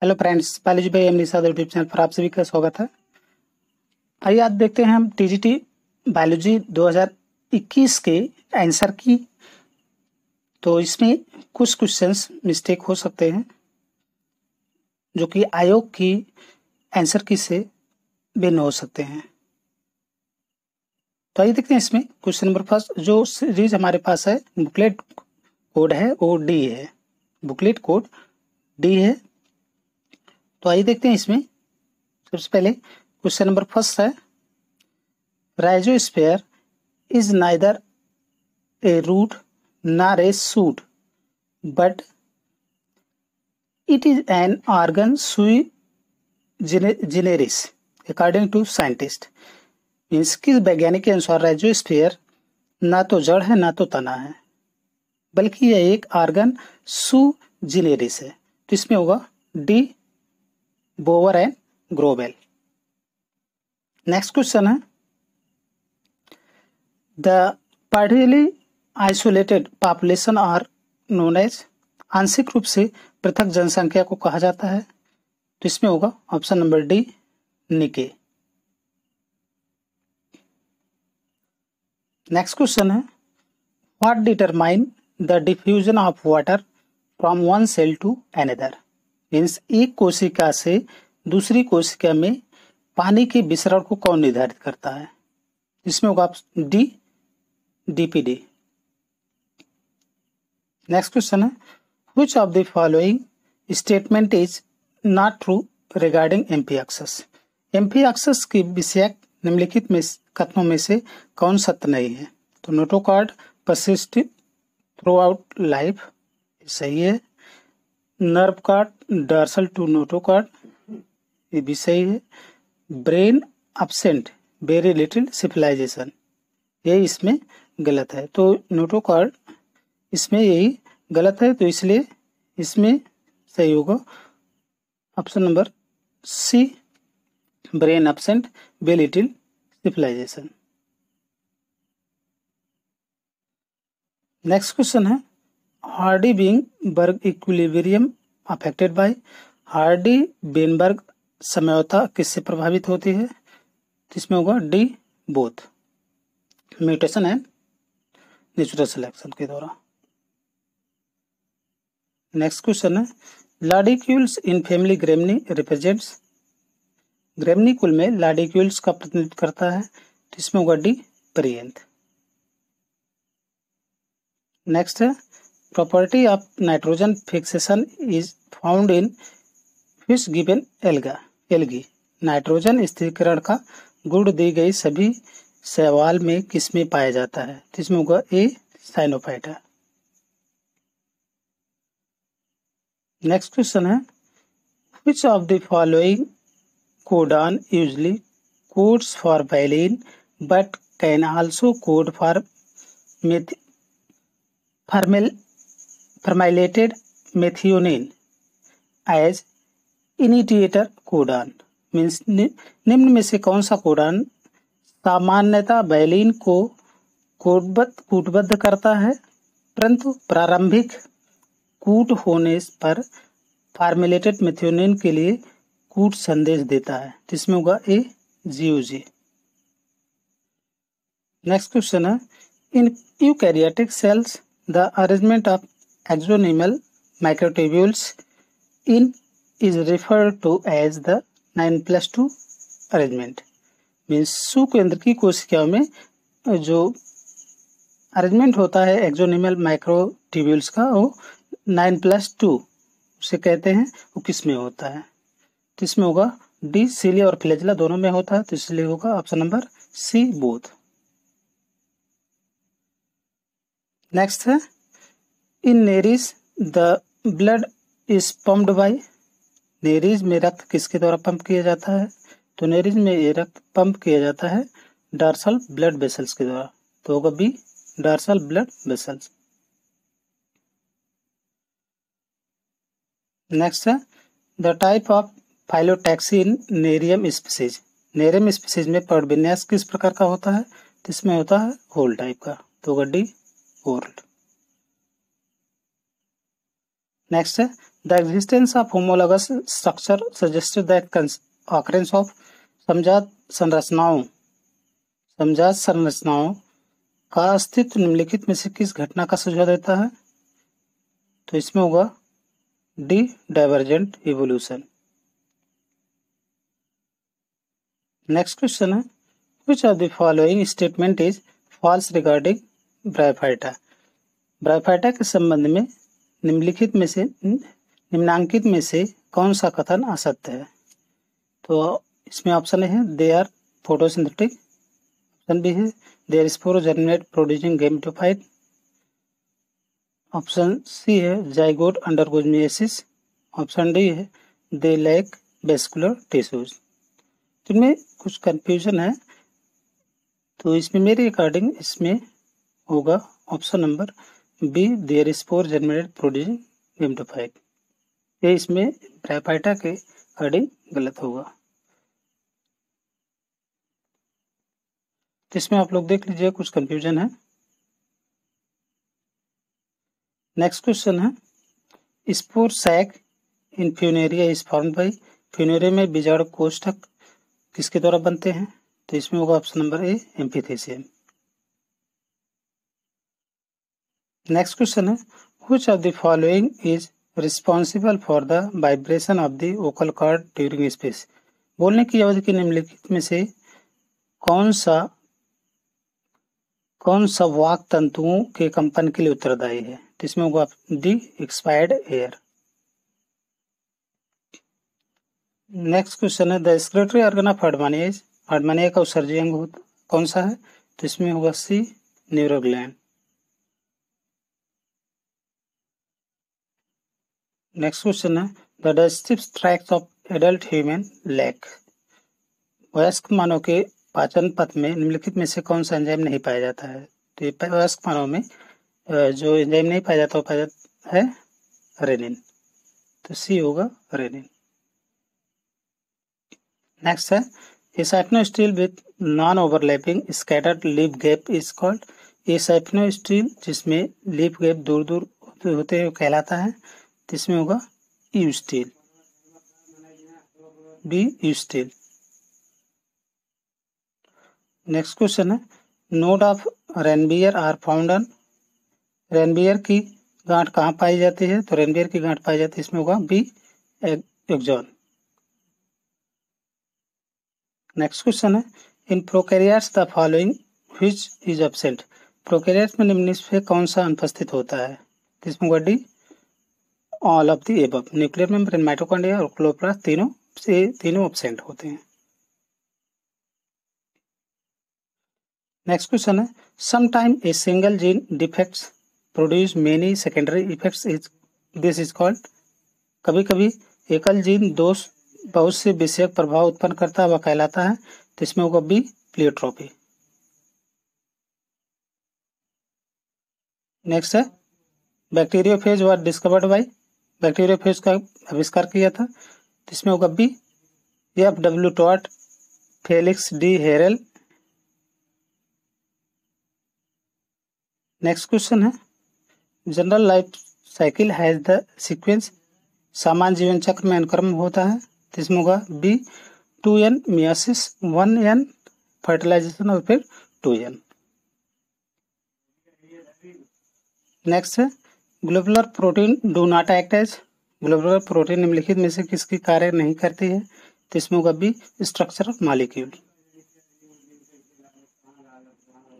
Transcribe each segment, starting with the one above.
Hello friends, Balaji भाई Nishad YouTube channel पर आप सभी का स्वागत है। आइए आज देखते हैं हम टीजीटी बायोलॉजी 2021 के आंसर की। तो इसमें कुछ क्वेश्चंस मिस्टेक हो सकते हैं जो कि आयोग की आंसर की से भिन्न हो सकते हैं। तो आइए देखते हैं इसमें क्वेश्चन नंबर फर्स्ट। जो सीरीज हमारे पास है, बुकलेट कोड है वो डी है। बुकलेट कोड डी है। तो आइए देखते हैं इसमें सबसे पहले क्वेश्चन नंबर फर्स्ट है, rhizosphere is neither a root nor a shoot, but it is an organ sui generis according to scientist। Means किस वैज्ञानिक के अनुसार राइजोस्फीयर ना तो जड़ है ना तो तना है, बल्कि यह एक ऑर्गन सु जिनेरिस है। तो इसमें होगा D, bower and grovel. Next question है, the partially isolated population are known as. आंशिक रूप से पृथक जनसंख्या को कहा जाता है। तो इसमें होगा ऑप्शन नंबर डी, निके। नेक्स्ट क्वेश्चन है, what determine the diffusion of water from one cell to another. Means एक कोशिका से दूसरी कोशिका में पानी के विसरण को कौन निर्धारित करता है। इसमें होगा डी, डीपीडी। नेक्स्ट क्वेश्चन है, which of the following statement is not true regarding एम्फिएक्सस। एम्फिएक्सस की विषयक निम्नलिखित में कथनों में से कौन सत्य नहीं है। तो notochord persist throughout life, सही है। Nerve cord dorsal to notochord, ये भी सही है। Brain absent very little civilisation, ये इसमें गलत है। तो नोटोकॉर्ड इसमें यही गलत है, तो इसलिए इसमें सही होगा option number C, brain absent very little civilization. Next question है, Hardy Weinberg equilibrium affected by. Hardy Weinberg समझौता किससे प्रभावित होती है। तो इसमें होगा D, both, mutation and natural selection के द्वारा। नेक्स्ट क्वेश्चन है, लाडिक्यूल्स इन फैमिली ग्रेमनी रिप्रेजेंट्स। ग्रेमनी कुल में लाडिक्यूल्स का प्रतिनिधित्व करता है। तो इसमें होगा डी, पर्यंत। नेक्स्ट है, property of nitrogen fixation is found in fish given algae. Nitrogen स्थिरीकरण का गुण दी गई सभी शैवाल में किसमें पाया जाता है। तो इसमें होगा ए, साइनोफाइटा। नेक्स्ट क्वेश्चन है, which of the following codon usually codes for valine but can also code for formylated methionine as initiator codon। Means निम्न में से कौन सा कोडान सामान्यतः वैलिन को कूटबद्ध करता है, परंतु प्रारंभिक कूट होने पर फॉर्मुलेटेड मेथियोनिन के लिए कूट संदेश देता है। जिसमें होगा ए, जीओजी। नेक्स्ट क्वेश्चन है, in eukaryotic cells the arrangement of axonemal microtubules in is referred to as the 9+2 arrangement. Means सुकेंद्र की कोशिकाओं में जो अरेंजमेंट होता है एक्सोनिमल माइक्रोट्यूब्यूल्स का, वो 9+2 उसे कहते हैं। वो किस में होता है। तो इसमें होगा डी, सीलिया और फ्लैजेला दोनों में होता है। तो इसलिए होगा option number C, both. Next है, in Nereis the blood is pumped by. Nereis में रक्त किसके द्वारा पंप किया जाता है। तो नेरीज में ये रक्त पंप किया जाता है डॉर्सल ब्लड वेसल्स के द्वारा। तो होगा B, dorsal blood vessels. Next है, the type of phyllotaxy in Nerium species. Nerium species में पर्णविन्यास किस प्रकार का होता है। तो इसमें होता है होल टाइप का। तो होगा डी, होल्ड। नेक्स्ट है the existence of homologous structure suggested that occurrence of समजात संरचनाओं का अस्तित्व निम्नलिखित में से किस घटना का सुझाव देता है? तो इसमें होगा D divergent evolution. Next question है which of the following statement is false regarding bryophyta. Bryophyta के संबंध में निम्नांकित में से कौन सा कथन असत्य है? तो इसमें ऑप्शन है they are photosynthetic, option B है they are sporogenate producing gametophyte, option C है zygote undergoes meiosis, option D है दे लैक वेस्कुलर टिश्यूज। तो इनमें कुछ कंफ्यूजन है, तो इसमें मेरे अकॉर्डिंग इसमें होगा option number B there spore generated producing gametophyte. ये इसमें ब्रायोफाइटा के अकॉर्डिंग गलत होगा। तो इसमें आप लोग देख लीजिए कुछ कंफ्यूजन है। नेक्स्ट क्वेश्चन है spore sac in Funaria is formed by. Funaria में बीजाणु कोष्ठक किसके द्वारा बनते हैं? तो इसमें होगा option number A amphithecium. Next question है which of the following is responsible for the vibration of the vocal cord during speech. बोलने की अवधि के निम्नलिखित में से कौन सा वाक तंतुओं के कंपन के लिए उत्तरदायी है? तो इसमें होगा D expired air. Next question है the excretory organ of Herdmania का उत्सर्जी अंग कौन सा है? तो इसमें होगा सी न्यूरोग्लैंड। नेक्स्ट क्वेश्चन है the digestive tract of adult human lack. वयस्क मानव के पाचन पथ में निम्नलिखित में से कौन सा एंजाइम नहीं पाया जाता है? तो वयस्क मानव में जो एंजाइम नहीं पाया जाता वो पाया जाता है रेनिन, तो सी होगा रेनिन। नेक्स्ट है a siphonostele with non overlapping scattered leaf gap is called. A siphonostele जिसमें लीफ गैप दूर दूर होते हैं कहलाता है, तो इसमें होगा eustele, B eustele. Next question है node of Ranvier are found on. Ranvier की गांठ कहाँ पाई जाती है? तो रेनबियर की गांठ पाई जाती है, इसमें होगा बी एक्सॉन। नेक्स्ट क्वेश्चन है in prokaryotes the following which is absent. Prokaryotes में निम्न से कौन सा अनुपस्थित होता है? तो इसमें होगा D all of the above. Nuclear membrane, mitochondria और क्लोरोप्लास्ट तीनों एब्सेंट होते हैं। नेक्स्ट क्वेश्चन है sometime a single gene defects produce many secondary effects this is called. कभी कभी एकल जीन दोष बहुत से विषयक प्रभाव उत्पन्न करता है, वह कहलाता है, तो इसमें होगा बी प्लियोट्रोपी। नेक्स्ट है bacteriophage were discovered by. Bacteriophage का आविष्कार किया था, तो इसमें होगा बी एफ डब्ल्यू टॉट, Felix d'Herelle. Next question है general life cycle has the sequence. सामान्य जीवन चक्र में अनुक्रम होता है, तो इसमें होगा B 2n meiosis, 1n fertilisation और फिर 2n। नेक्स्ट है globular protein do not act as. Globular protein निम्नलिखित में से किसकी कार्य नहीं करती है? तो इसमें होगा B structure of molecule.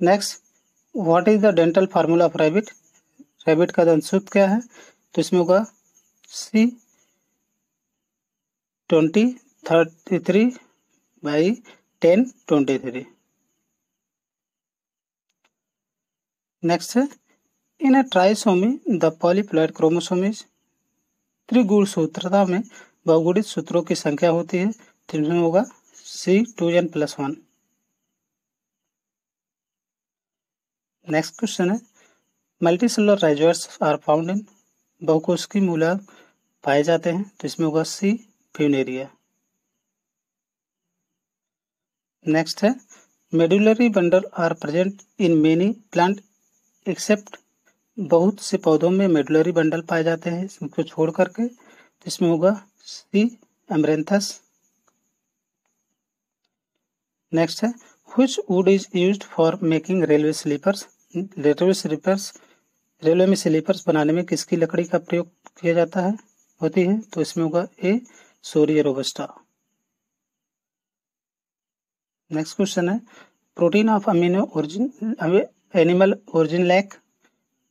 Next what is the dental formula of rabbit. Rabbit का दंत सूत्र क्या है? तो इसमें होगा सी 2033/1023। नेक्स्ट है in a trisomy the polyploid chromosome is. त्रिगुणसूत्रता में बहुगुणित सूत्रों की संख्या होती है, तो इसमें होगा सी 2n+1। नेक्स्ट क्वेश्चन है multicellular rhizoids are found in. बहुकोशिकीय मूलक पाए जाते हैं, तो इसमें होगा सी फ्यूनेरिया। नेक्स्ट है medullary bundle are present in many plant except बहुत से पौधों में मेडुलरी बंडल पाए जाते हैं इनको छोड़ करके, तो इसमें होगा सी एमरेंथस। नेक्स्ट है which wood is used for making railway sleepers. Railway में स्लीपर्स बनाने में किसकी लकड़ी का प्रयोग किया जाता है होती है, तो इसमें होगा A Shorea robusta. Next question है protein of amino origin animal origin lack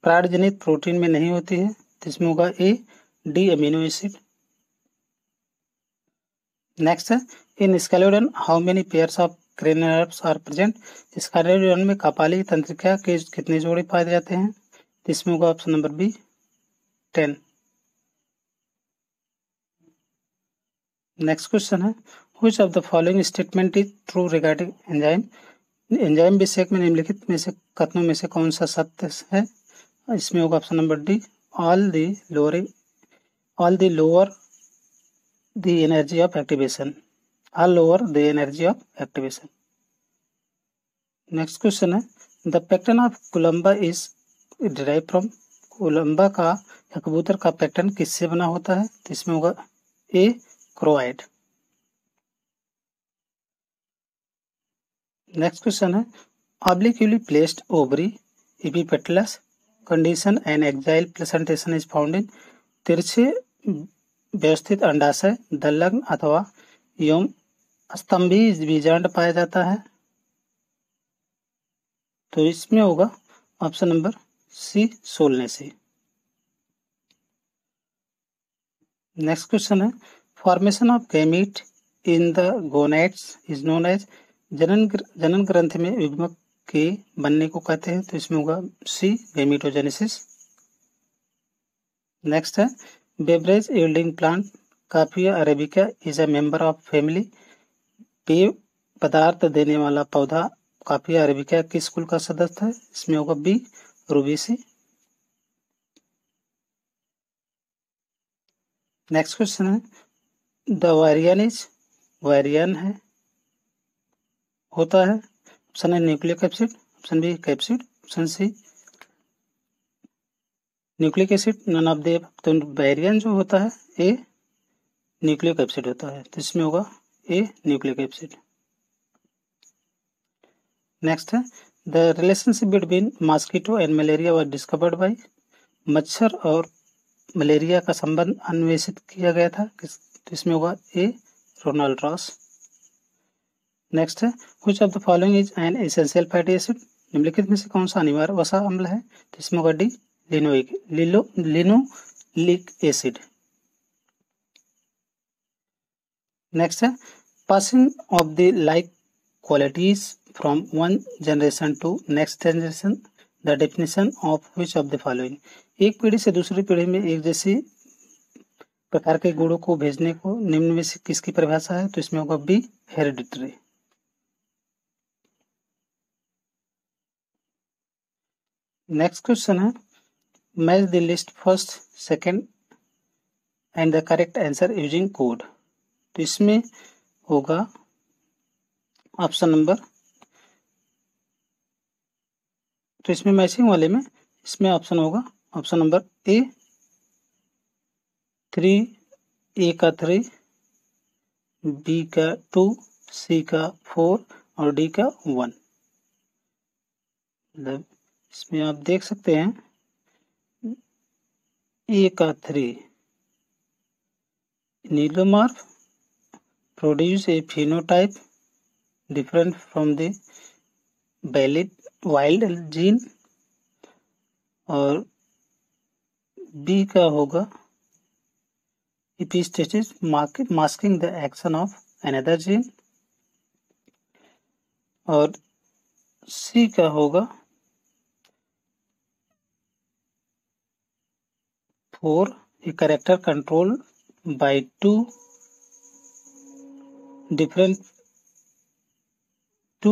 प्राण जनित प्रोटीन में नहीं होती है, तो इसमें होगा A D amino acid. Next है in skeleton how many pairs of cranial nerves are present. Skeleton में कपाली तंत्रिका के कितने जोड़े पाए जाते हैं, तो इसमें होगा option number B 10। Next question है which of the following statement is true regarding enzyme. Enzyme विषयक में निम्नलिखित में से कथनों में से कौन सा सत्य है, इसमें होगा option number D all the lower the energy of activation. All lower the energy of activation. Next question है the pattern of Columba is derive from. Columba का कबूतर का पैटर्न किससे बना होता है, तो इसमें होगा ए क्रोआइड। नेक्स्ट क्वेश्चन है obliquely placed ovary epipetalous condition and axile presentation is found in. तिरछे व्यवस्थित अंडाशय दलग्न अथवा एवं स्तंभी बीजांड पाया जाता है, तो इसमें होगा option number C Solanaceae. Next question है formation of gamete in the gonads is known as. जनन ग्रंथि में युग्मक के बनने को कहते हैं, तो इसमें होगा सी गैमीटोजेनेसिस। नेक्स्ट है बेवरेज यील्डिंग प्लांट काफिया arabica is a member of family. पेय पदार्थ देने वाला पौधा काफिया अरेबिका किस कुल का सदस्य है, इसमें होगा बी रूबेसी। नेक्स्ट क्वेश्चन है द वायरियन है होता है, ऑप्शन है nucleic acid, option B capsid, option C nucleic acid none of the. तो वायरियन जो होता है ए न्यूक्लिक एसिड होता है, तो इसमें होगा ए न्यूक्लिक एसिड। नेक्स्ट है the relationship between mosquito and malaria was discovered by. मच्छर और मलेरिया का संबंध अन्वेषित किया गया था, तो इसमें होगा ए रोनाल्ड रॉस। नेक्स्ट है which of the following is an essential fatty acid. निम्नलिखित में से कौन सा अनिवार्य वसा अम्ल है, तो इसमें होगा डी लिनोलिक एसिड। नेक्स्ट है passing of the like qualities from one generation to next generation the definition of which of the following. एक पीढ़ी से दूसरी पीढ़ी में एक जैसी प्रकार के गुणों को भेजने को निम्न में से किसकी परिभाषा है, तो इसमें होगा बी हेरिडिटरी। नेक्स्ट क्वेश्चन है match the list first second and the correct answer using code, तो इसमें होगा ऑप्शन नंबर, तो इसमें मैचिंग वाले में इसमें ऑप्शन होगा ऑप्शन नंबर ए 3, ए का 3, बी का 2, सी का 4 और डी का 1। मतलब इसमें आप देख सकते हैं ए का 3 neomorph produce a phenotype different from the wild gene, और बी का होगा epistasis masking the action of another gene, और सी का होगा 4 a character controlled by two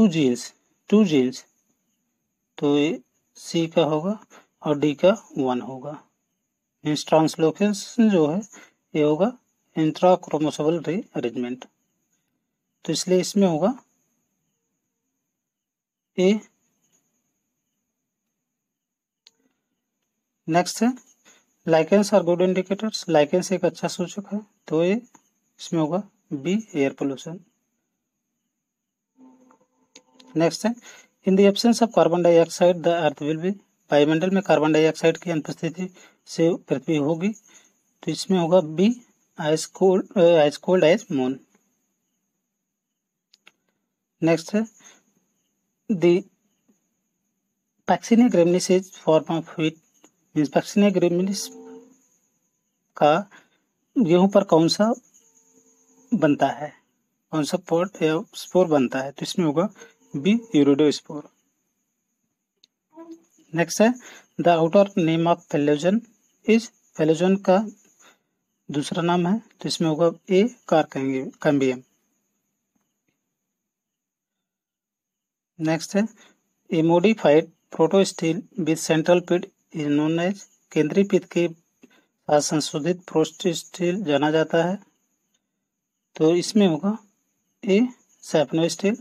genes, तो सी का होगा और डी का 1 होगा। मीन्स ट्रांसलोकेशन जो है ये होगा इंट्रा क्रोमोसोमल रीअरेंजमेंट, तो इसलिए इसमें होगा ए नेक्स्ट है lichens are good indicators, lichens एक अच्छा सूचक है, तो ये इसमें होगा बी एयर पोल्यूशन। नेक्स्ट है in the absence of carbon dioxide the earth will be, वायुमंडल में कार्बन डाइऑक्साइड की अनुपस्थिति से पृथ्वी होगी, तो इसमें होगा B ice cold as moon. Next है the Puccinia graminis is form of wheat, means Puccinia graminis का गेहूं पर कौन सा बनता है, कौन सा पॉट या स्पोर बनता है, तो इसमें होगा बी यूरिडोस्पोर। नेक्स्ट है the outer name of phellogen is, phellogen का दूसरा नाम है, तो इसमें होगा ए कार्कैम्बियम। नेक्स्ट है a modified protostele with central pit is known as, केंद्रीय पिट के साथ संशोधित प्रोटोस्टील जाना जाता है, तो इसमें होगा ए सैफनो स्टील।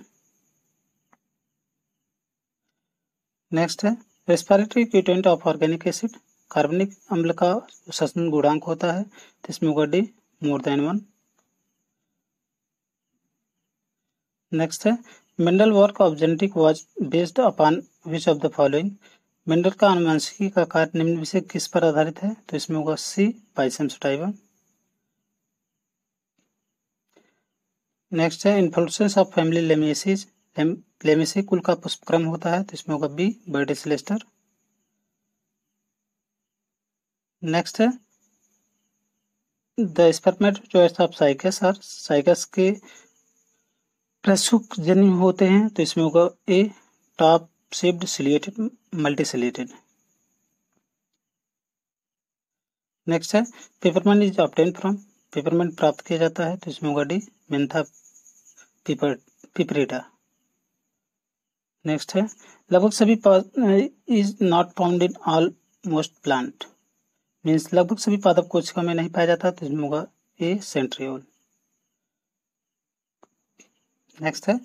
नेक्स्ट है respiratory equivalent of organic acid, कार्बनिक अम्ल का श्वसन गुणांक होता है, तो इसमें होगा डी मोर देन 1। नेक्स्ट है Mendel work of genetic was based upon which of the following, Mendel का आनुवंशिकी का कार्य निम्न विषय किस पर आधारित है, तो इसमें होगा सी पाइसेम सटाइवा। नेक्स्ट है इन्फ्लोरेसेंस ऑफ फैमिली लेमिएसीज, लेमेसी कुल का पुष्पक्रम होता है, तो इसमें होगा बी बर्डेसिलेस्टर। नेक्स्ट है द स्पर्मेटोजोइट्स ऑफ साइकस और साइकस के प्रसुक जन्य होते हैं, तो इसमें होगा ए टॉप शेप्ड सिलिएटेड मल्टीसिलिएटेड। नेक्स्ट है peppermint is obtain from, peppermint प्राप्त किया जाता है, तो इसमें होगा डी मेंथा पिपरिटा। नेक्स्ट है लगभग सभी is not found in all most plant, means लगभग सभी पादप कोशिका में नहीं पाया जाता, तो इसमें होगा ए सेंट्रियोल। नेक्स्ट है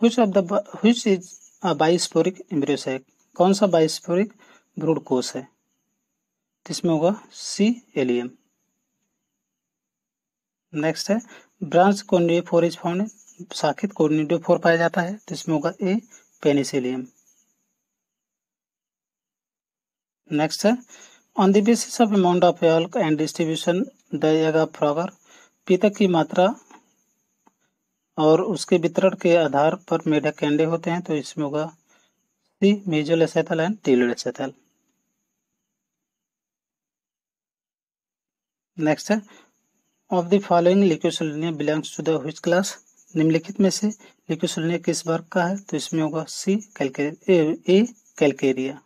which is a bisporic embryo sac, कौन सा बायोस्पोरिक भ्रूण कोश है, तो इसमें होगा सी एलियम। नेक्स्ट है ब्रांच कोनिडियोफोर इज फाउंड, शाखित कोनिडियोफोर पाया जाता है, तो इसमें होगा ए पेनिसिलियम। नेक्स्ट है on the basis of amount of yolk and distribution the egg of frog, पीतक की मात्रा और उसके वितरण के आधार पर मेढक के अंडे होते हैं, तो इसमें होगा C mesolecithal and telolecithal. Next है of the following Leucosolenia belongs to the which class, निम्नलिखित में से ल्यूकोसिलिनिया किस वर्ग का है, तो इसमें होगा सी ए कैलकेरिया।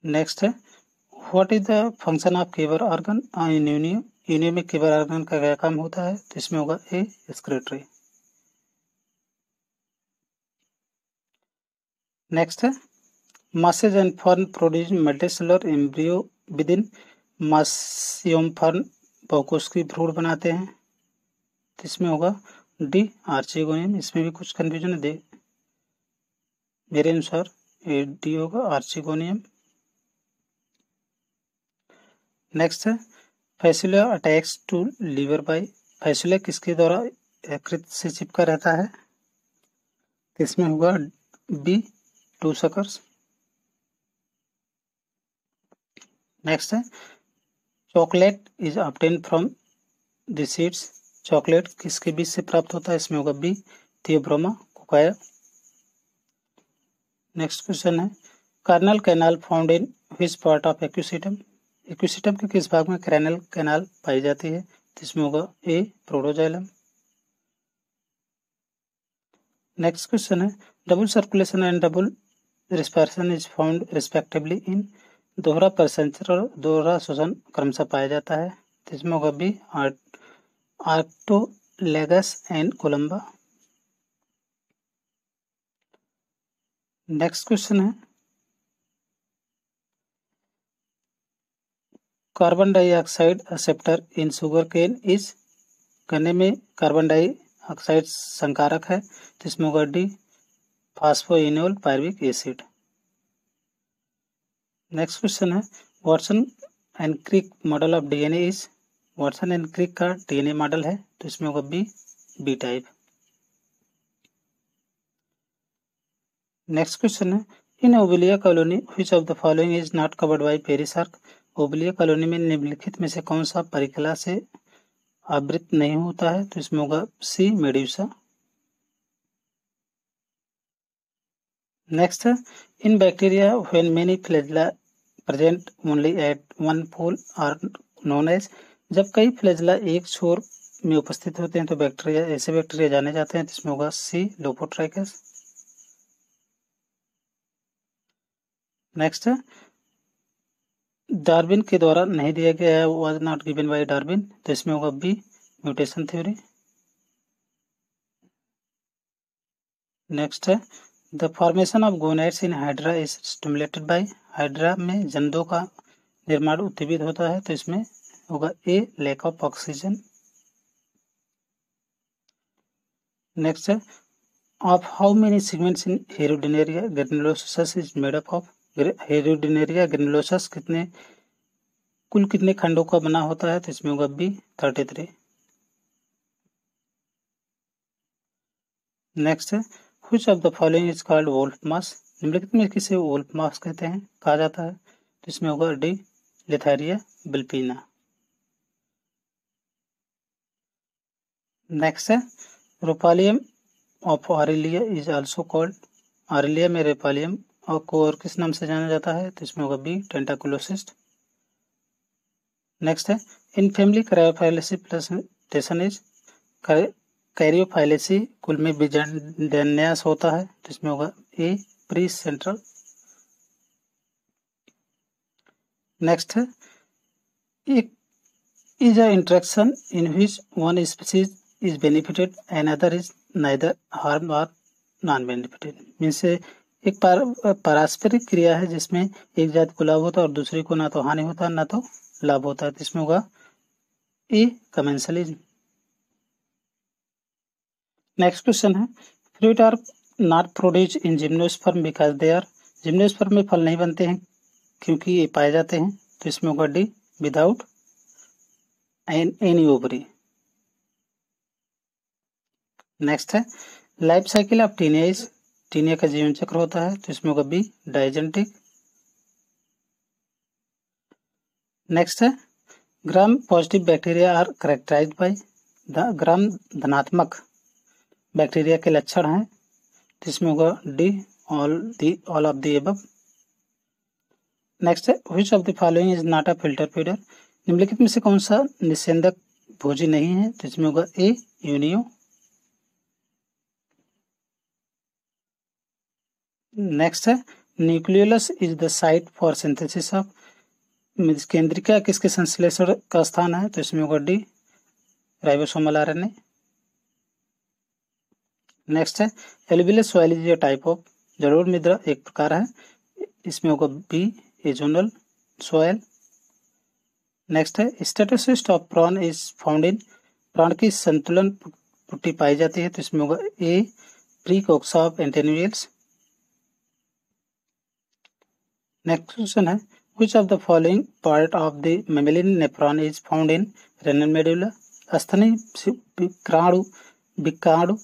नेक्स्ट है what is the function of Keber organ in Unio, Unio में कीवर ऑर्गन का क्या काम होता है, तो इसमें होगा ए एक्सक्रीटरी। नेक्स्ट है masses and fern produce multicellular embryo within मासियम फर्न बहुकोश की भ्रूण बनाते हैं, तो इसमें होगा डी आर्चिगोनियम। इसमें भी कुछ कंफ्यूजन है, मेरे अनुसार डी होगा आर्चिगोनियम। नेक्स्ट है फैसिला अटैक्स टू लीवर बाय, फैसिला किसके द्वारा यकृत से चिपका रहता है, तो इसमें होगा बी टू सकर्स। नेक्स्ट है chocolate is obtain from the seeds, chocolate किसके बीज से प्राप्त होता है, इसमें होगा B Theobroma cacao. Next question है carinal canal found in which part of Equisetum, Equisetum के किस भाग में कार्नल कैनाल पाई जाती है, तो इसमें होगा ए प्रोटोजाइलम। नेक्स्ट क्वेश्चन है double circulation and double respiration is found respectively इन, दोहरा परिसंचरण और दोहरा श्वसन क्रमशः पाया जाता है, तो इसमें होगा B Oryctolagus and Columba. Next question है carbon dioxide acceptor in sugar cane is, गन्ने में कार्बन डाइऑक्साइड संकारक है, तो इसमें होगा D phosphoenolpyruvic acid. Next question है Watson and Crick model of DNA is. Watson and Crick का डीएनए मॉडल है तो इसमें होगा बी टाइप। नेक्स्ट क्वेश्चन है in Obelia colony which of the following is not covered by perisarc. Obelia colony में निम्नलिखित में से कौन सा परिकला से आवृत नहीं होता है तो इसमें होगा सी मेड्यूसा। नेक्स्ट है in bacteria when many flagella present only at one pole are known as. जब कई फ्लैजेला एक छोर में उपस्थित होते हैं तो बैक्टीरिया ऐसे बैक्टीरिया जाने जाते हैं तो इसमें होगा सी लोपोट्राइकस। नेक्स्ट है डार्विन के द्वारा नहीं दिया गया है was not given by Darwin तो इसमें होगा बी म्यूटेशन थ्योरी। नेक्स्ट है the formation of gonads in hydra is stimulated by. Hydra में जंतुओं का निर्माण उत्तेजित होता है तो इसमें होगा A lack of oxygen. Next है of how many segments in Hirudinaria granulosa is made up of. Hirudinaria granulosa कुल कितने खंडों का बना होता है तो इसमें होगा बी 33। नेक्स्ट है which of the following is called wolf mass. निम्नलिखित में किसे वोल्फ मास कहते हैं कहा जाता है तो इसमें होगा डी लिथारिया बिल्पिना। नेक्स्ट है rhopalium of Aurelia is also called. Aurelia में रोपालियम को और किस नाम से जाना जाता है तो इसमें होगा बी टेंटाकुलोसिस्ट। नेक्स्ट है इन फैमिली क्रायोफाइलेसी प्रेजेंटेशन इज। कैरियोफाइलेसी कुल में बीजांडन्यास होता है तो इसमें होगा ए प्री सेंट्रल। नेक्स्ट है एक is a interaction in which one species is benefited and other is neither harm और नॉन बेनिफिटेड। मीन्स एक पारस्परिक क्रिया है जिसमें एक जाति को लाभ होता है और दूसरे को ना तो हानि होता है ना तो लाभ होता है तो इसमें होगा ए कमेंसलिज्म। नेक्स्ट क्वेश्चन है fruit are not produce in gymnosperm because they are. Gymnosperm में फल नहीं बनते हैं क्योंकि ये पाए जाते हैं तो इसमें होगा D without any ovary. Next है life cycle of Taenia is. Taenia का जीवन चक्र होता है तो इसमें होगा बी डायजेनेटिक। नेक्स्ट है gram positive bacteria are characterized by. Gram धनात्मक बैक्टीरिया के लक्षण हैं तो इसमें होगा D all of the above. Next है which of the following is not a filter feeder. निम्नलिखित में से कौन सा निषेधक भोजी नहीं है तो इसमें होगा ए यूनियो। नेक्स्ट है nucleolus is the site for synthesis of. केंद्रिका किसके संश्लेषण का स्थान है तो इसमें होगा डी राइबोसोमल आरएनए। नेक्स्ट है alluvial soil is a type of. जलोढ़ मृदा एक प्रकार है इसमें होगा बी एजोनल सॉइल। नेक्स्ट है statocyst of prawn is found in. Prawn की संतुलन पुट्टी पाई जाती है तो इसमें होगा A precoxa of antennules. Next question है which of the following part of the mammalian nephron is found in renal medulla. स्तनी विकाणु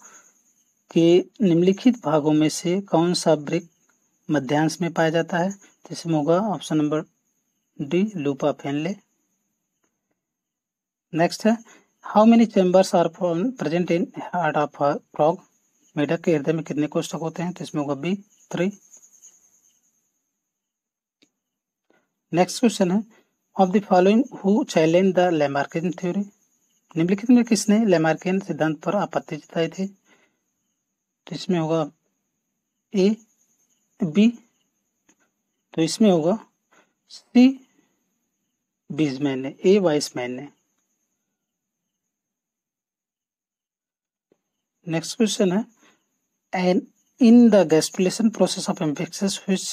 के निम्नलिखित भागों में से कौन सा वृक्क मध्यांश में पाया जाता है तो इसमें होगा ऑप्शन नंबर डी लूपा फेनले। नेक्स्ट है how many chambers are present in heart of frog. मेढक के हृदय में कितने कोष्ठक होते हैं तो इसमें होगा बी 3। नेक्स्ट क्वेश्चन है of the following who challenge the Lamarckian theory. निम्नलिखित में किसने लैमार्कियन सिद्धांत पर आपत्ति जताई थी तो इसमें होगा ए बी तो इसमें होगा सी बीजमैन ने ए वाइसमैन ने। नेक्स्ट क्वेश्चन है and in the gastrulation process of Amphioxus which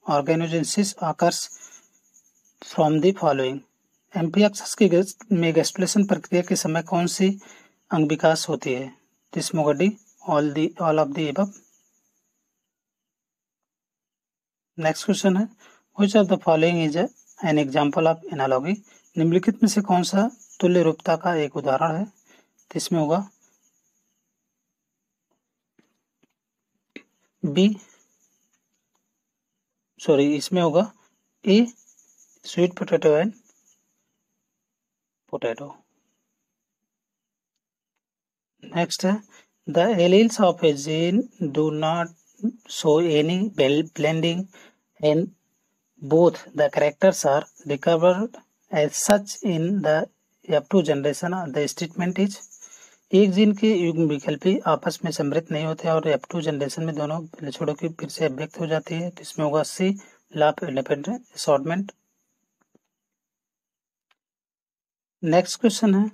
organogenesis occurs from the following. Amphioxus की में गैस्ट्रुलेशन प्रक्रिया के समय कौन सी अंग विकास होती है तो इसमें होगा D all of the above. Next question है which of the following is an example of analogy. निम्नलिखित में से कौन सा तुल्य रूपता का एक उदाहरण है। तो इसमें होगा इसमें होगा A sweet potato and potato. Next है the alleles of a gene do not show any blending and both the characters are recovered as such in the F2 generation. The statement is एक gene के युग्म विकल्पी आपस में सम्मिलित नहीं होते और F2 जनरेशन में दोनों पिछड़ों की फिर से अभिव्यक्त हो जाती है। तो इसमें होगा C law of independent assortment. Next question है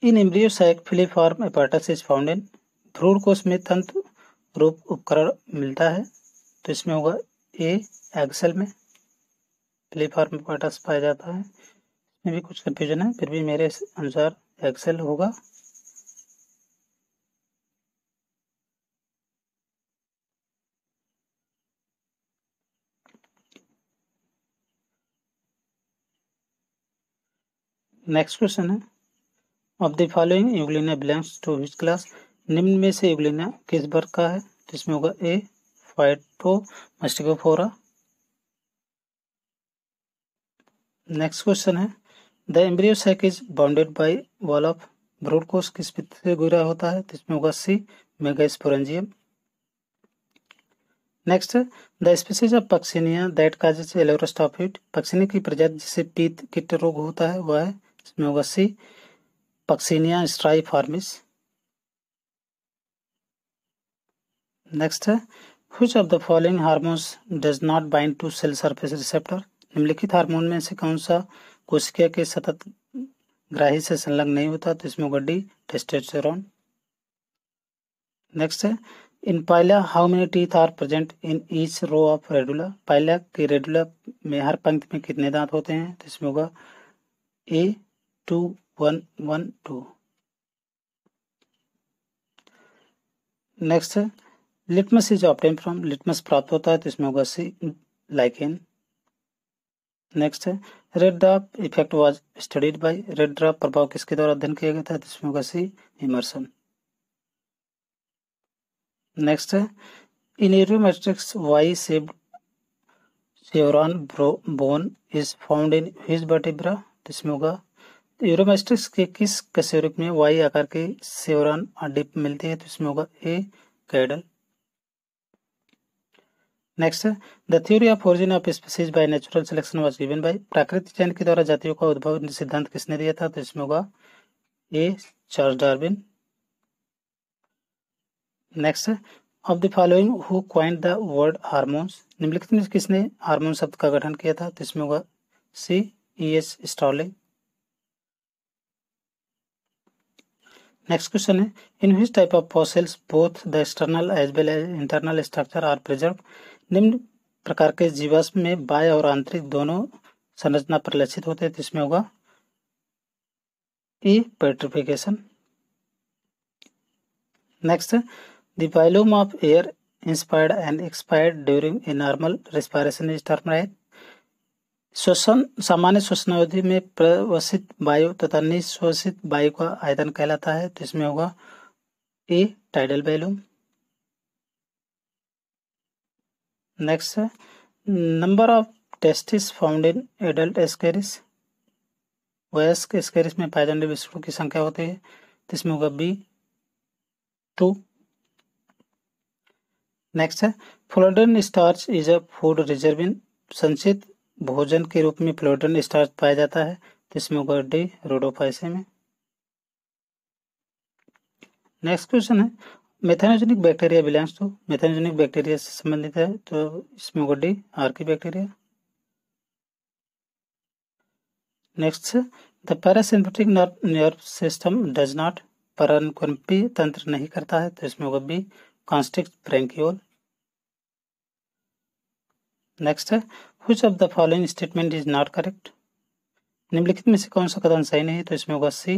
in embryo sac filiform apparatus is found in. भ्रूण कोश में तंतु रूप उपकरण मिलता है। तो इसमें होगा ए एग्सेल में फिलीफॉर्म एपार्टस पाया जाता है। इसमें भी कुछ कंफ्यूजन है, फिर भी मेरे अनुसार एक्सेल होगा। नेक्स्ट क्वेश्चन है of the following Euglena belongs to which class. निम्न में से यूग्लिना किस वर्ग का है। तो इसमें होगा ए फाइटोमस्टिकोफोरा। नेक्स्ट क्वेश्चन है the embryo sac is bounded by wall of. भ्रूण कोश किस भित्ति से घिरा होता है। तो इसमें होगा C megasporangium. Next the species of Puccinia that causes एलोरोस्टॉफिट। पक्सिनी की प्रजाति जिसे पीत कीट रोग होता है वह है। इसमें होगा सी पक्सिनिया स्ट्राइफॉर्मिस। नेक्स्ट है which of the following hormones does not bind to cell surface receptor. निम्नलिखित हार्मोन में से कौन सा कोशिका के सतत ग्राही से संलग्न नहीं होता। तो इसमें होगा डी टेस्टोस्टेरोन। नेक्स्ट है in Pila how many teeth are present in each row of radula. Pila के रेडुला में हर पंक्ति में कितने दांत होते हैं। तो इसमें होगा ए 2 1 1 2। नेक्स्ट है litmus is obtain from. Litmus प्राप्त होता है। तो इसमें होगा सी लाइकेन। नेक्स्ट है red drop effect was studied by. Red drop प्रभाव किसके द्वारा अध्ययन किया गया था। तो इसमें होगा सी इमर्सन। नेक्स्ट है in Uromastix Y shaped chevron bone is found in which vertebra. तो इसमें होगा यूरोमेट्रिक्स के किस कशेरुक में वाई आकार की शेवरॉन डिप मिलती है। तो इसमें होगा ए कैडल। नेक्स्ट है the theory of origin of species by natural selection was given by. प्राकृतिक चयन के द्वारा जातियों का उद्भव सिद्धांत किसने दिया था। तो इसमें होगा ए चार्ल्स डार्विन। नेक्स्ट है of the following who coined the word hormones. निम्नलिखित में किसने हार्मोन शब्द का गठन किया था। तो इसमें होगा सी E.S. स्टॉर्लिंग। नेक्स्ट क्वेश्चन है in which type of fossils both the external as well as internal structure are preserve. निम्न प्रकार के जीवाश्म में बाह्य और आंतरिक दोनों संरचना परिलक्षित होते हैं। तो इसमें होगा A petrification. Next the volume of air inspired and expired during a normal respiration is termed. श्वसन सामान्य श्वसन अवधि में प्रवसित वायु तथा निश्वसित वायु का आयतन कहलाता है। तो इसमें होगा ए टाइडल वॉल्यूम। नेक्स्ट है number of testis found in adult Ascaris. वयस्क एस्केरिस में पाए जाने वाले विष्णु की संख्या होती है। तो इसमें होगा बी 2। नेक्स्ट है floridean starch is a food reserve in. संचित भोजन के रूप में फ्लोडन स्टार्च पाया जाता है। तो इसमें होगा डी रोडोफाइसी में। नेक्स्ट क्वेश्चन है methanogenic bacteria belongs to. Methanogenic bacteria से संबंधित है। तो इसमें होगा D archaebacteria. Next the parasympathetic nerve system does not. परानुकंपी तंत्र नहीं करता है। तो इसमें होगा बी कॉन्स्ट्रिक्ट ब्रैंकियोल। नेक्स्ट है which of the following statement is not correct. निम्नलिखित में से कौन सा कथन सही नहीं है। तो इसमें होगा C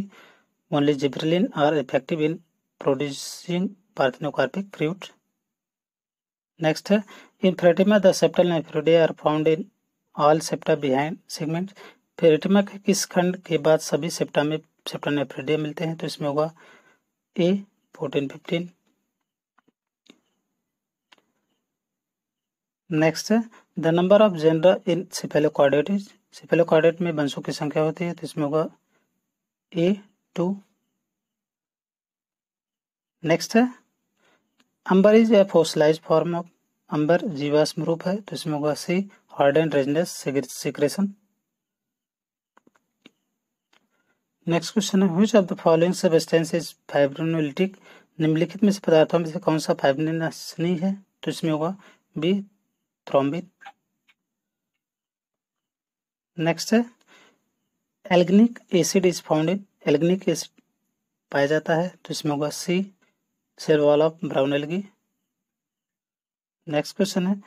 only gibberellin are effective in producing parthenocarpic fruit. Next है in Pheretima the septal nephridia are found in all septa behind segment. Pheretima के किस खंड के बाद सभी सेप्टा में सेप्टा नेफ्रिडे मिलते हैं? तो इसमें होगा ए 14-15। नेक्स्ट है the number of genera in cephalochordate. Cephalochordate में वंशों की संख्या होती है, तो इसमें होगा ए 2। नेक्स्ट है amber is a fossilized form of, amber जीवाश्म रूप है, तो इसमें होगा C hardened resinous secretion. Next question है which of the following substance is fibrinolytic. निम्नलिखित में से पदार्थों में से कौन सा फाइब्रिनोजेनिक है? तो इसमें होगा बी थ्रोम्बिन। नेक्स्ट है alginic acid is found in, alginic acid पाया जाता है, तो इसमें होगा C cell wall of brown algae. Next question है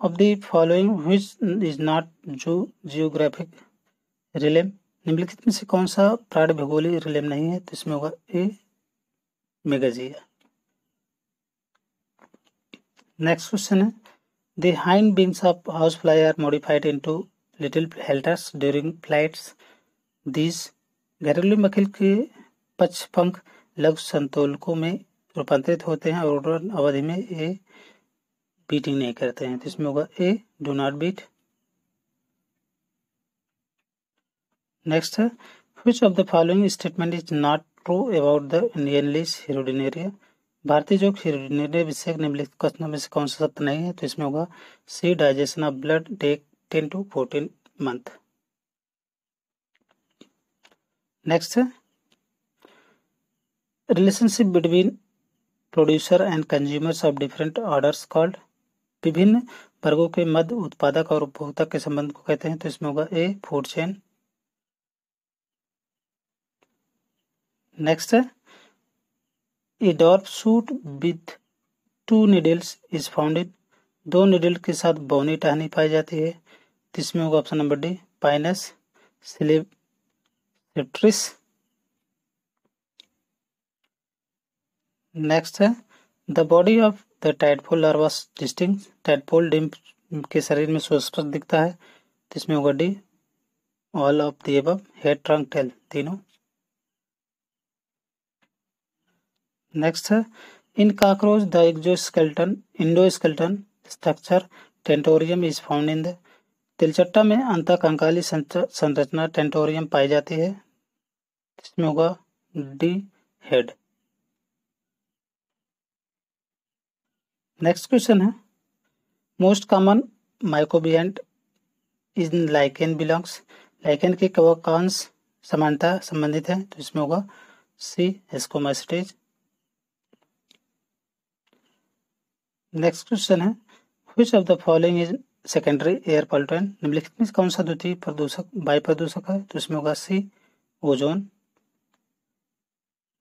of the following which is not geographic realm. निम्नलिखित में से कौन सा प्राण भूगोलीय रिलेम नहीं है? तो इसमें होगा ए मेगाजिया। नेक्स्ट क्वेश्चन है the hind wings of house fly are modified into little halteres during flights. These घरेलू मक्खी के पक्षपंख लघु संतोलकों में रूपांतरित होते हैं और उड़ान अवधि में ये बीटिंग नहीं करते हैं, तो इसमें होगा A do not beat. Next है which of the following statement is not true about the Indian leech Hirudinaria. भारतीय जो हिरोडिनेरिया विषय निम्नलिखित कथनों में से कौन सा सत्य नहीं है? तो इसमें होगा C digestion of blood take 10 to 14 month. Next है relationship between producer and consumers of different orders called. विभिन्न वर्गों के मध्य उत्पादक और उपभोक्ता के संबंध को कहते हैं, तो इसमें होगा ए फूड चेन। नेक्स्ट है a dwarf shoot with 2 needles is found in, 2 needle के साथ बौनी टहनी पाई जाती है, तो इसमें होगा option number D Pinus sylvestris. Next है the body of the tadpole larva distinct. Tadpole डिम्ब के शरीर में सुस्पष्ट दिखता है, तो इसमें होगा D all of the above, head trunk tail तीनों। नेक्स्ट है in cockroach the exoskeleton endoskeleton structure tentorium is found in the. तिलचट्टा में अंतःकंकाली संरचना टेंटोरियम पाई जाती है, इसमें होगा डी हेड। नेक्स्ट क्वेश्चन है मोस्ट कॉमन माइक्रोबिएंट इन लाइकेन बिलोंग्स। लाइकेन के कौन समानता संबंधित है? तो इसमें होगा सी एस्कोमाइसिटीज। नेक्स्ट क्वेश्चन है which of the following is secondary air pollutant. निम्नलिखित में कौन सा द्वितीय प्रदूषक वायु प्रदूषक है? तो इसमें होगा सी ओजोन।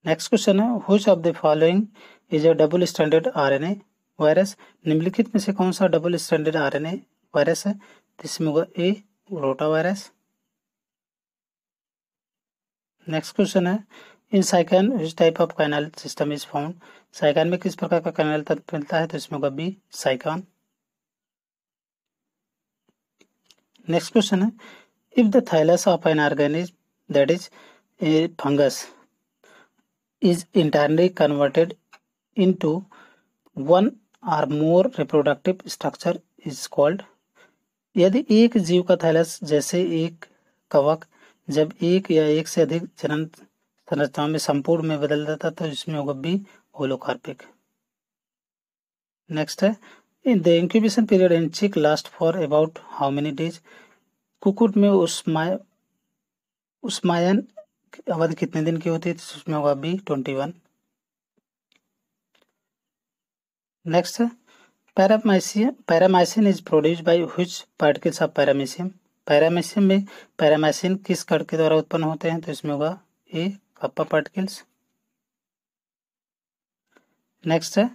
नेक्स्ट क्वेश्चन है which of the following is a double standard RNA virus. निम्नलिखित में से कौन सा डबल स्टैंडर्ड आरएनए वायरस है? तो इसमें होगा ए रोटा वायरस। नेक्स्ट क्वेश्चन है in Sycon which type of canal system is found. Sycon में किस प्रकार का कैनाल तंत्र मिलता है? तो इसमें होगा बी साइकॉन। नेक्स्ट क्वेश्चन है if the thallus of an organism that is a fungus is entirely converted into one or more reproductive structure is called। यदि एक जीव का थैलस जैसे एक कवक जब एक या एक से अधिक जनन संरचनाओं में संपूर्ण में बदल जाता तो इसमें होगा बी होलोकार्पिक। नेक्स्ट है in the incubation period in chick last for about how many days. कुकुट में उस्मायन अवधि कितने दिन की होती है? तो उसमें होगा बी 21। नेक्स्ट है paramecin is produced by which particles of paramecium. Paramecium में पैरामाइसिन किस कण के द्वारा उत्पन्न होते हैं? तो इसमें होगा ए कप्पा पार्टिकल्स। नेक्स्ट है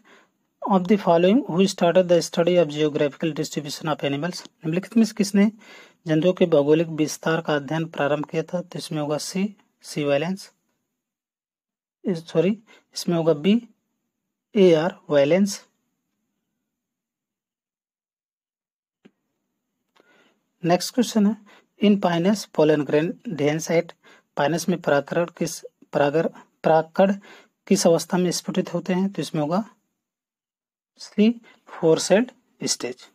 of the following who started the study of geographical distribution of animals. निम्नलिखित में किसने जंतुओं के भौगोलिक विस्तार का अध्ययन प्रारंभ किया था? तो इसमें होगा सी वायलेंस, सॉरी इसमें होगा B A R violence. Next question है, in pinus pollen grain dense at, pinus में परागकण किस अवस्था में स्फुटित होते हैं? तो इसमें होगा सी 4 सेल्ड स्टेज।